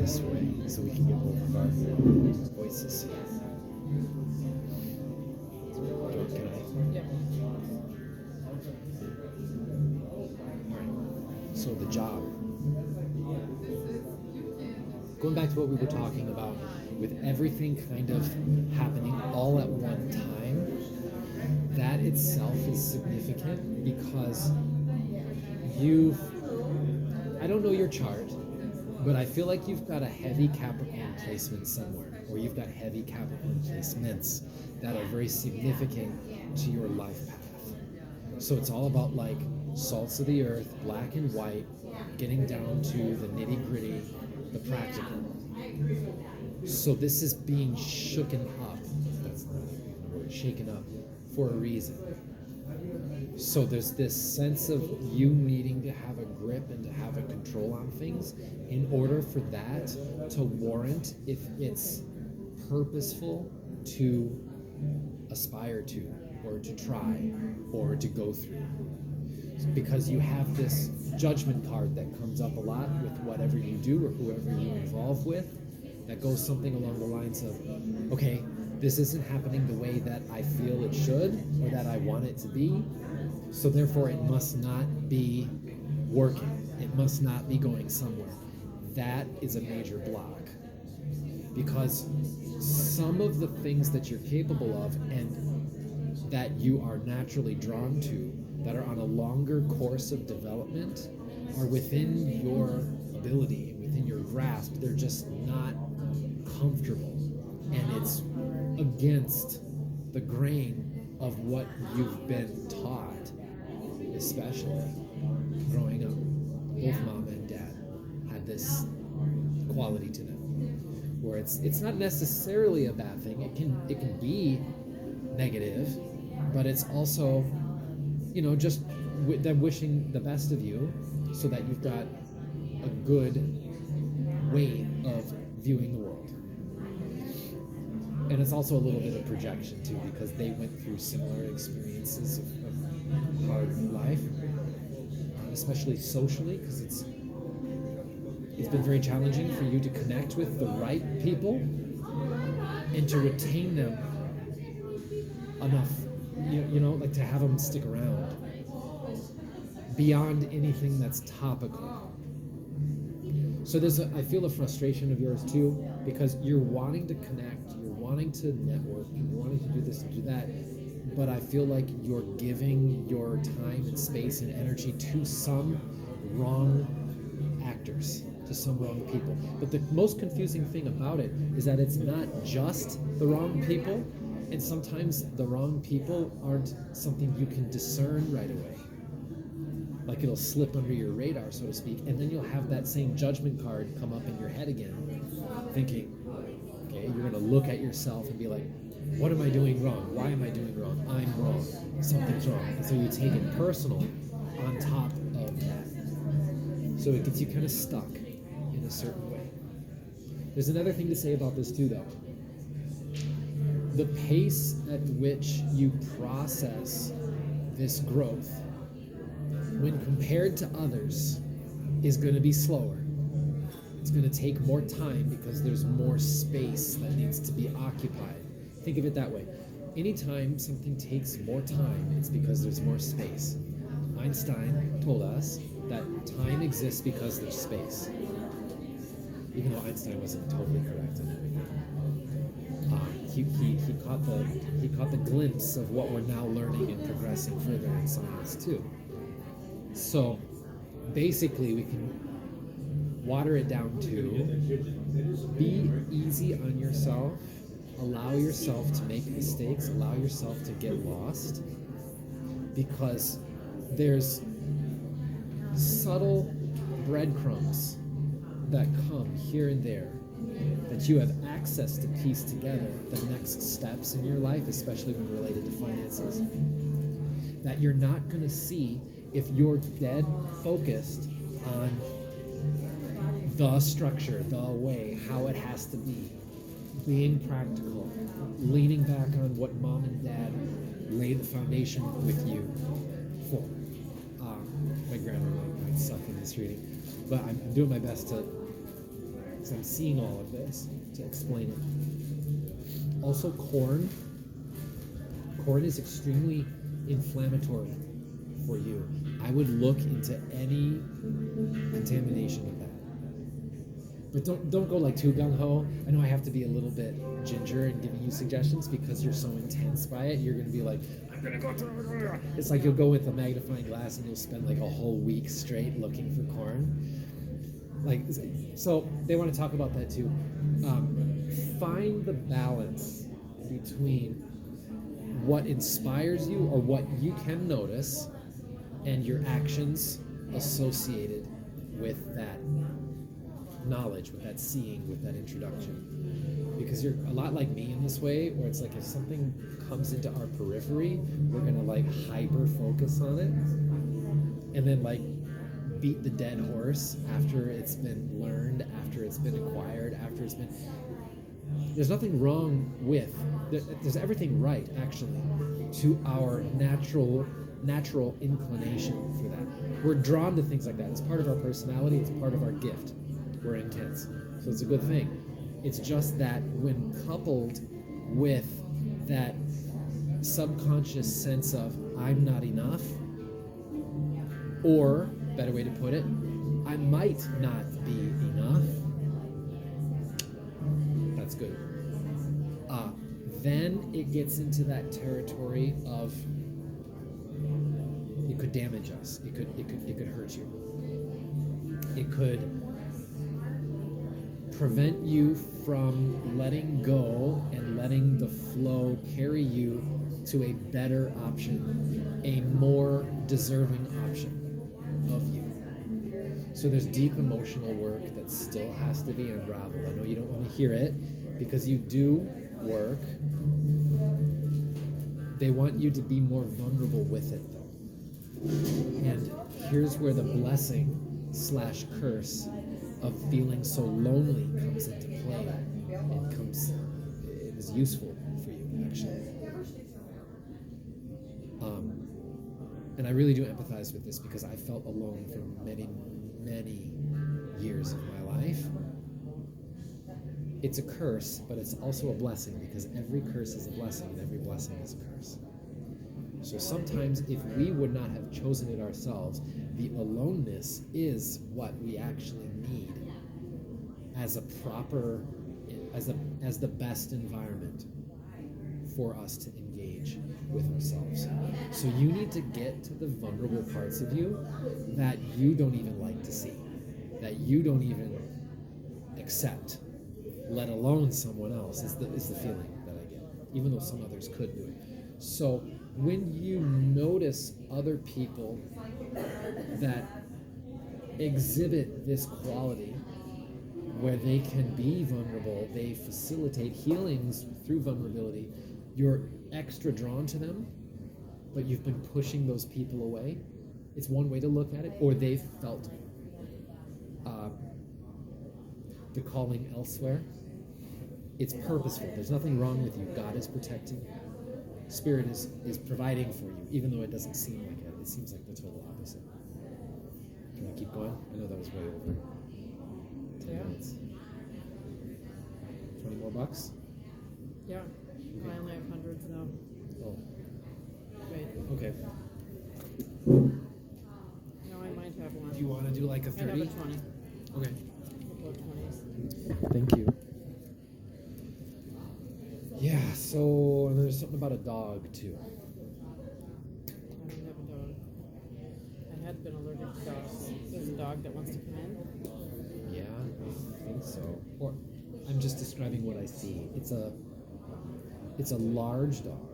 this way so we can get both of our voices. Can I? Yeah. So the job. Going back to what we were talking about, with everything kind of happening all at one time, that itself is significant because I don't know your chart, but I feel like you've got a heavy Capricorn placement somewhere, or you've got heavy Capricorn placements that are very significant to your life path. So it's all about like salts of the earth, black and white, getting down to the nitty gritty, the practical. So this is being shooken up. That's not the word, shaken up for a reason. So there's this sense of you needing to have a grip and to have a control on things in order for that to warrant if it's purposeful to aspire to or to try or to go through. Because you have this judgment card that comes up a lot with whatever you do or whoever you're involved with, that goes something along the lines of, okay, this isn't happening the way that I feel it should or that I want it to be, so therefore it must not be working. It must not be going somewhere. That is a major block. Because some of the things that you're capable of and that you are naturally drawn to that are on a longer course of development are within your ability, within your grasp. They're just not comfortable. And it's against the grain of what you've been taught, especially growing up. Both mom and dad had this quality to them, where it's not necessarily a bad thing. It can be negative, but it's also, just them wishing the best of you so that you've got a good way of viewing the world. And it's also a little bit of projection too, because they went through similar experiences of hard life, especially socially, because it's been very challenging for you to connect with the right people and to retain them enough, like to have them stick around beyond anything that's topical. So I feel a frustration of yours too, because you're wanting to connect, you're wanting to network, you're wanting to do this and do that, but I feel like you're giving your time and space and energy to some wrong actors, to some wrong people. But the most confusing thing about it is that it's not just the wrong people, and sometimes the wrong people aren't something you can discern right away. Like it'll slip under your radar, so to speak, and then you'll have that same judgment card come up in your head again, thinking, okay, you're going to look at yourself and be like, what am I doing wrong? Why am I doing wrong? I'm wrong. Something's wrong. And so you take it personal on top of that. So it gets you kind of stuck in a certain way. There's another thing to say about this too, though. The pace at which you process this growth when compared to others is going to be slower. It's going to take more time because there's more space that needs to be occupied. Think of it that way. Anytime something takes more time, it's because there's more space. Einstein told us that time exists because there's space. Even though Einstein wasn't totally correct in everything. He caught the glimpse of what we're now learning and progressing further in science too. So basically we can water it down to be easy on yourself, allow yourself to make mistakes, allow yourself to get lost, because there's subtle breadcrumbs that come here and there that you have access to piece together the next steps in your life, especially when related to finances, that you're not going to see if you're dead focused on the structure, the way, how it has to be, being practical, leaning back on what mom and dad laid the foundation with you for. My grammar might suck in this reading, but I'm doing my best to because I'm seeing all of this to explain it. Also, corn is extremely inflammatory for you. I would look into any contamination of that. But don't go like too gung-ho. I know I have to be a little bit ginger in giving you suggestions because you're so intense by it. You're going to be like, I'm going to go through. It's like you'll go with a magnifying glass and you'll spend like a whole week straight looking for corn. Like, so they want to talk about that too. Find the balance between what inspires you or what you can notice and your actions associated with that knowledge, with that seeing, with that introduction. Because you're a lot like me in this way, where it's like if something comes into our periphery, we're gonna like hyper focus on it and then like beat the dead horse after it's been learned, after it's been acquired, after it's been... There's nothing wrong with, there's everything right actually to our natural inclination for that. We're drawn to things like that. It's part of our personality, it's part of our gift. We're intense. So it's a good thing. It's just that when coupled with that subconscious sense of I'm not enough, or better way to put it, I might not be enough, that's good. Then it gets into that territory of it could damage us. It could hurt you. It could prevent you from letting go and letting the flow carry you to a better option, a more deserving option of you. So there's deep emotional work that still has to be unraveled. I know you don't want to hear it because you do work. They want you to be more vulnerable with it though. And here's where the blessing / curse of feeling so lonely comes into play. It is useful for you, actually. And I really do empathize with this because I felt alone for many, many years of my life. It's a curse, but it's also a blessing because every curse is a blessing and every blessing is a curse. So sometimes if we would not have chosen it ourselves, the aloneness is what we actually need as a proper, as the best environment for us to engage with ourselves. So you need to get to the vulnerable parts of you that you don't even like to see, that you don't even accept, let alone someone else, is the feeling that I get, even though some others could do it. So when you notice other people that exhibit this quality where they can be vulnerable, they facilitate healings through vulnerability, you're extra drawn to them, but you've been pushing those people away. It's one way to look at it, or they've felt the calling elsewhere. It's purposeful. There's nothing wrong with you. God is protecting you. Spirit is providing for you, even though it doesn't seem like it. It seems like the total opposite. Can we keep going? I know that was way over. 10 minutes. 20 more bucks? Yeah. Okay. I only have hundreds now. Oh, Wait. okay. No, I might have one. Do you want to do like a I 30? have a 20. Okay. Couple of 20s. Thank you. Yeah, so there's something about a dog too. I don't have a dog. I had been allergic to dogs. There's a dog that wants to come in. Yeah, I think so. Or I'm just describing what I see. It's a large dog.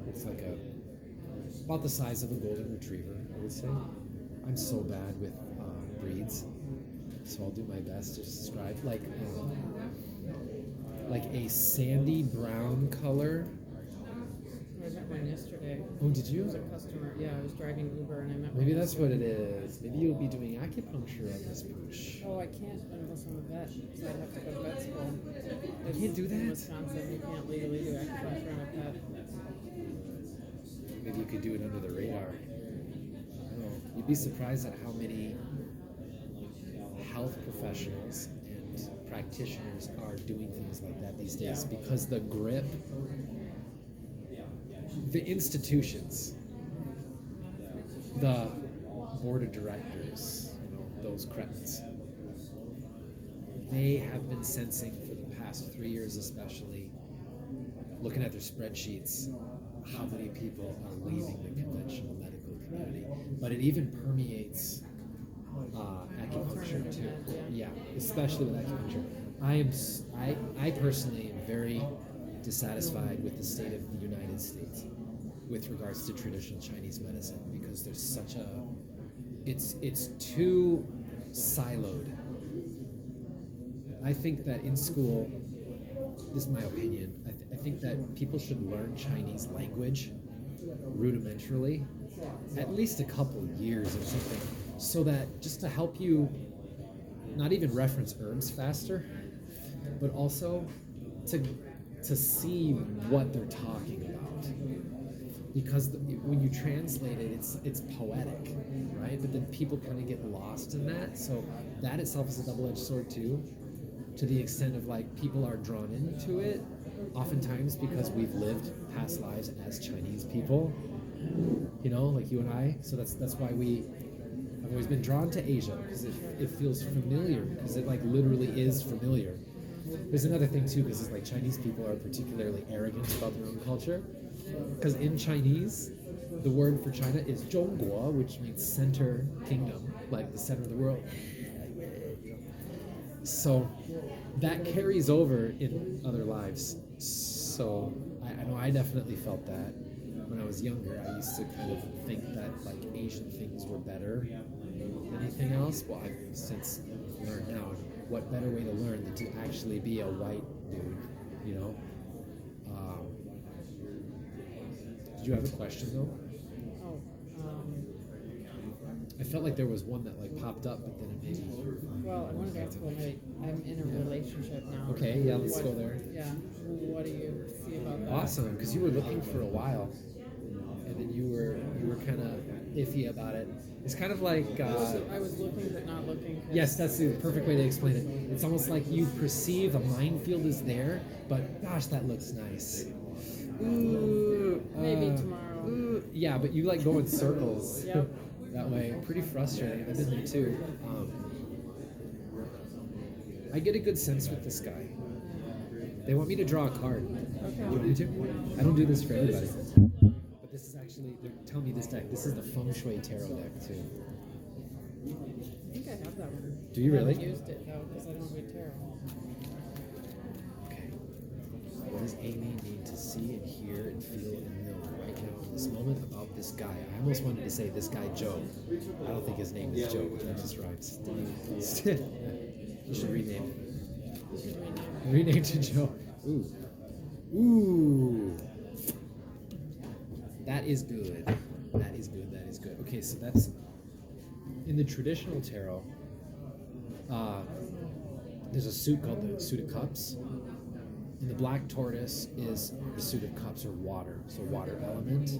It's like about the size of a golden retriever, I would say. I'm so bad with breeds, so I'll do my best to describe like a sandy brown color. I met one yesterday. Oh, did It you? was a customer. Yeah, I was driving Uber and I met Maybe one that's what yesterday. it is. Maybe you'll be doing acupuncture on this pooch. Oh, I can't unless I'm a vet, so I'd have to go to vet school. You can't do In that? Wisconsin, you can't legally do acupuncture on a pet. Maybe you could do it under the radar. I don't know. You'd be surprised at how many health professionals professionals and practitioners are doing things like that these days because the grip, the institutions, the board of directors, those credits, they have been sensing for the past 3 years especially, looking at their spreadsheets, how many people are leaving the conventional medical community. But it even permeates acupuncture too. Yeah, especially with acupuncture. I personally am very dissatisfied with the state of the United States with regards to traditional Chinese medicine because there's such a it's too siloed. I think that in school, this is my opinion, I think that people should learn Chinese language rudimentarily, at least a couple years or something, so that just to help you not even reference herbs faster, but also to see what they're talking about. Because when you translate it, it's poetic, right? But then people kind of get lost in that. So that itself is a double-edged sword too, to the extent of like people are drawn into it, oftentimes because we've lived past lives as Chinese people, like you and I. So that's why I've always been drawn to Asia, because it feels familiar, because it like literally is familiar. There's another thing too, because it's like Chinese people are particularly arrogant about their own culture. Because in Chinese, the word for China is Zhongguo, which means center kingdom, like the center of the world. So that carries over in other lives. So I know I definitely felt that when I was younger. I used to kind of think that like Asian things were better than anything else. Well, I've since learned now what better way to learn than to actually be a white dude, Did you have a question though? I felt like there was one that like popped up, but then it maybe. Well, I wanted to ask when I'm in a relationship now. Okay, yeah, let's go there. Yeah, what do you see about that? Awesome, because you were looking for a while, and then you were kind of iffy about it. It's kind of like. I was looking but not looking. Yes, that's the perfect way to explain it. It's almost like you perceive a minefield is there, but gosh, that looks nice. Ooh, maybe tomorrow. Ooh, yeah, but you like go in circles. Yep. That way. Pretty frustrating. I've been there too. I get a good sense with this guy. They want me to draw a card. Okay. You want me to? I don't do this for everybody. But this is actually, they're telling me this deck. This is the Feng Shui Tarot deck too. I think I have that one. Do you really? I haven't used it though, because I don't read tarot. Okay. What does Amy need to see and hear and feel and know right now in this moment about this guy? I almost wanted to say this guy Joe. I don't think his name is Joe, but that just rhymes. You should rename it. Rename to Joe. Ooh. Ooh. That is good. That is good. That is good. Okay, so that's in the traditional tarot. There's a suit called the Suit of Cups. And the black tortoise is the Suit of Cups, or water, so water element.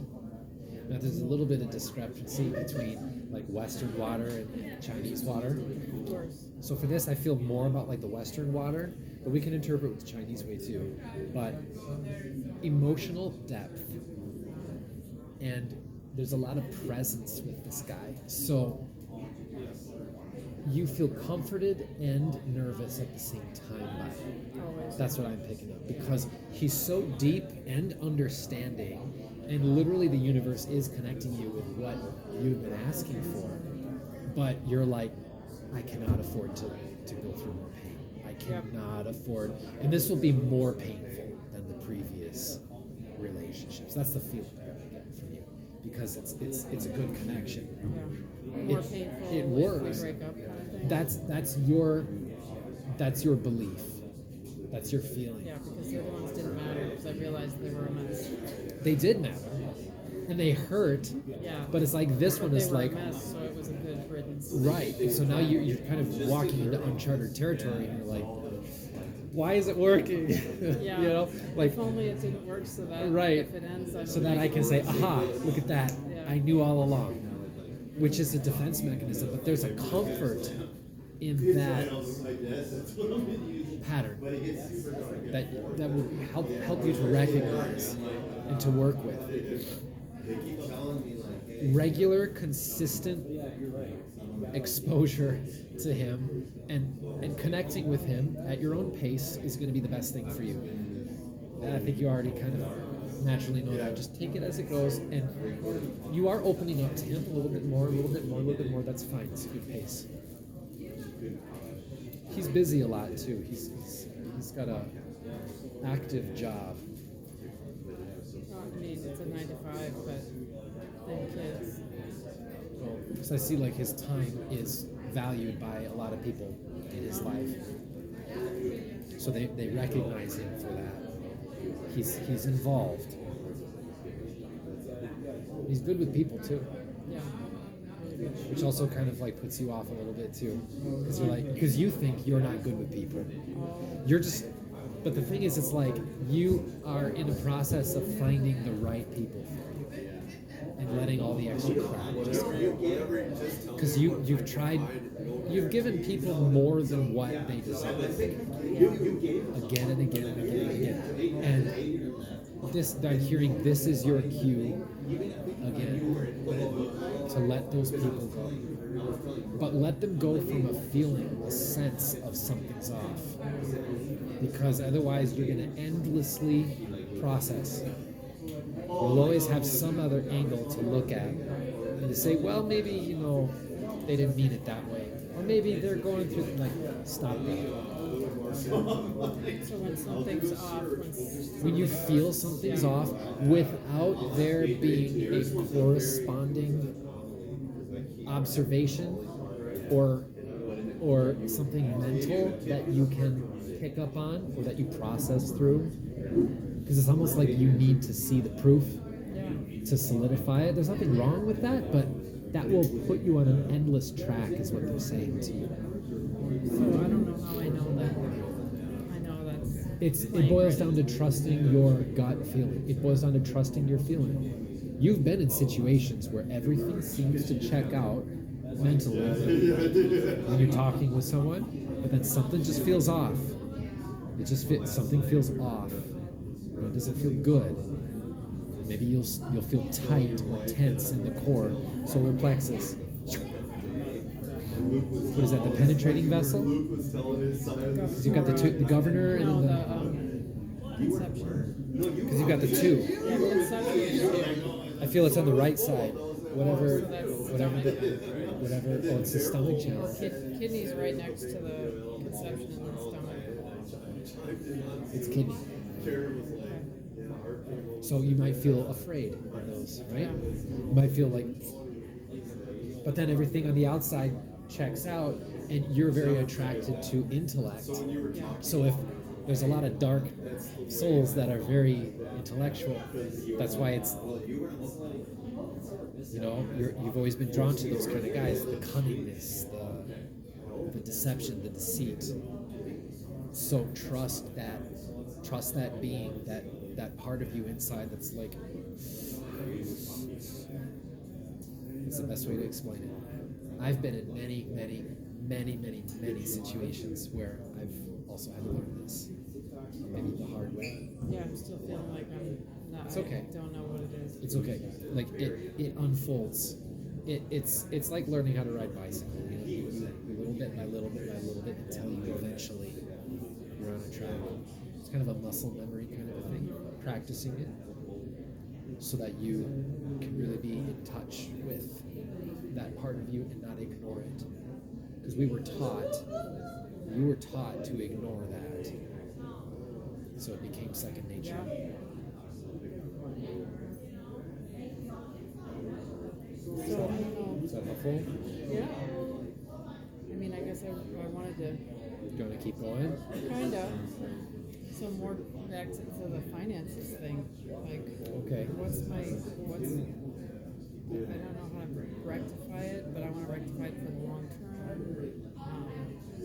Now there's a little bit of discrepancy between like Western water and Chinese water. Of course. So for this, I feel more about like the Western water, but we can interpret with the Chinese way too. But emotional depth, and there's a lot of presence with this guy. So you feel comforted and nervous at the same time by it. Always. That's what I'm picking up, because he's so deep and understanding, and literally the universe is connecting you with what you've been asking for. But you're like, I cannot afford to go through more pain. I cannot afford, and this will be more painful than the previous relationships. That's the feeling I get from you, because it's a good connection. Yeah. More painful. It if works. we break up, kind of thing. That's your belief. That's your feeling. Yeah, because the other ones didn't matter because I realized they were a mess. They did matter, and they hurt. Yeah. But it's like this one They is were like a mess, so it was a good riddance. right. So now you're kind of walking into uncharted territory, and you're like, why is it working? Yeah. like if only it didn't work, so that right. if it ends, So that I can say, aha, look at that. Yeah. I knew all along, which is a defense mechanism. But there's a comfort in that pattern that will help you to recognize and to work with. Regular, consistent exposure to him and connecting with him at your own pace is going to be the best thing for you. And I think you already kind of naturally know that. Just take it as it goes, and you are opening up to him a little bit more, a little bit more, a little bit more. That's fine. It's a good pace. He's busy a lot too. He's got a active job. I mean, it's a 9 to 5, but then kids. Well, because I see like his time is valued by a lot of people in his life, so they recognize him for that. He's involved. He's good with people too, Yeah. which also kind of like puts you off a little bit too, because you think you're not good with people. You're just. But the thing is, it's like you are in a process of finding the right people for you and letting all the extra crap just go. Because you've given people more than what they deserve. Again and again and again and again. And I'm hearing this is your cue again to let those people go. But let them go from a feeling, a sense of something's off. Because otherwise you're going to endlessly process. You'll always have some other angle to look at and to say, well, maybe, they didn't mean it that way. Or maybe they're going through, stop that. So when something's off, When you feel something's off without there being a corresponding observation or something mental that you can pick up on or that you process through, because it's almost like you need to see the proof to solidify it. There's nothing wrong with that, but that will put you on an endless track is what they're saying to you. So I don't know how I know that. I know that's. It boils down to trusting your gut feeling. It boils down to trusting your feeling. You've been in situations where everything seems to check out mentally when you're talking with someone, but then something just feels off. It just something feels off. It doesn't feel good. Maybe you'll feel tight or tense in the core, solar plexus. What is that? The penetrating vessel? Because you've got the governor and No, then the conception. because you've got the two. Yeah, conception. I feel it's on the right side. Whatever. So that's Whatever. Oh, it's the stomach channel. Kidney's right next to the conception in the stomach. It's kidney. So you might feel afraid of those, right? You might feel like, but then everything on the outside checks out, and you're very attracted to intellect. So if there's a lot of dark souls that are very intellectual, that's why it's, you've always been drawn to those kind of guys, the cunningness, the deception, the deceit. So trust that being, that part of you inside that's like, it's the best way to explain it. I've been in many situations where I've also had to learn this, maybe the hard way. Yeah, I'm still feeling like I'm not. It's okay. I don't know what it is. It's okay. Like it unfolds. It's like learning how to ride bicycle. You little bit by little bit by little bit until you eventually you're on a track. It's kind of a muscle memory kind of a thing. Practicing it so that you can really be in touch with that part of you and not ignore it. Because you were taught to ignore that. So it became second nature. So I don't know. Is that helpful? Yeah. I mean, I guess I wanted to Do you want to keep going? kind of. So more back to the finances thing. Like, Okay. what's I don't know how to rectify it, but I want to rectify it for the long term.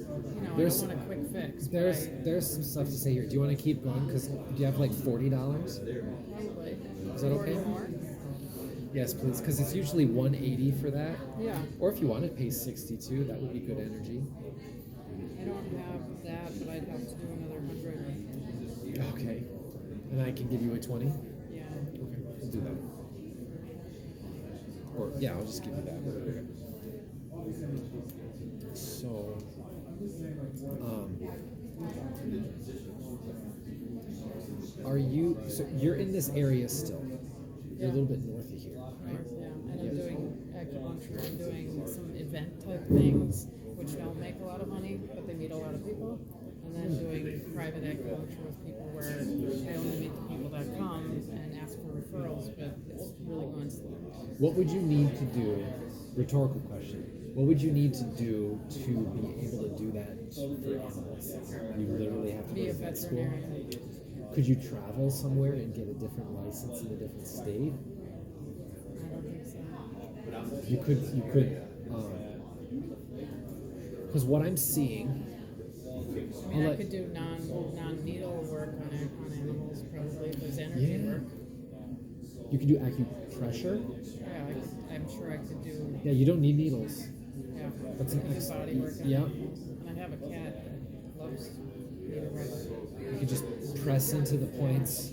I don't want a quick fix. There's some stuff to say here. Do you want to keep going? Because do you have like $40? Probably. Is that okay? More? Yes, please. Because it's usually $180 for that. Yeah. Or if you want to pay $62, that would be good energy. can give you a 20? Yeah. Okay, we'll do that. Or, yeah, I'll just give you that. Okay. So, so you're in this area still? You're a little bit north of here, right? Yeah, and I'm Yeah. doing acupuncture. I'm doing some event type things, which don't make a lot of money, but they meet a lot of people. And then doing private acupuncture with people where I only meet the people that come and ask for referrals, but it's really going slow. What would you need to do? Rhetorical question. What would you need to do to be able to do that for animals? You literally have to Be go a to vet school. veterinarian. Could you travel somewhere and get a different license in a different state? I don't think so. You could, because what I'm seeing, I mean, I could do non-needle work on animals probably if there's energy Yeah. work. you could do acupressure. Yeah, I'm sure I could do. Yeah, you don't need needles. Yeah, That's an I do excellent. body work on Yeah, animals. And I have a cat that loves needle work. you could just press into the points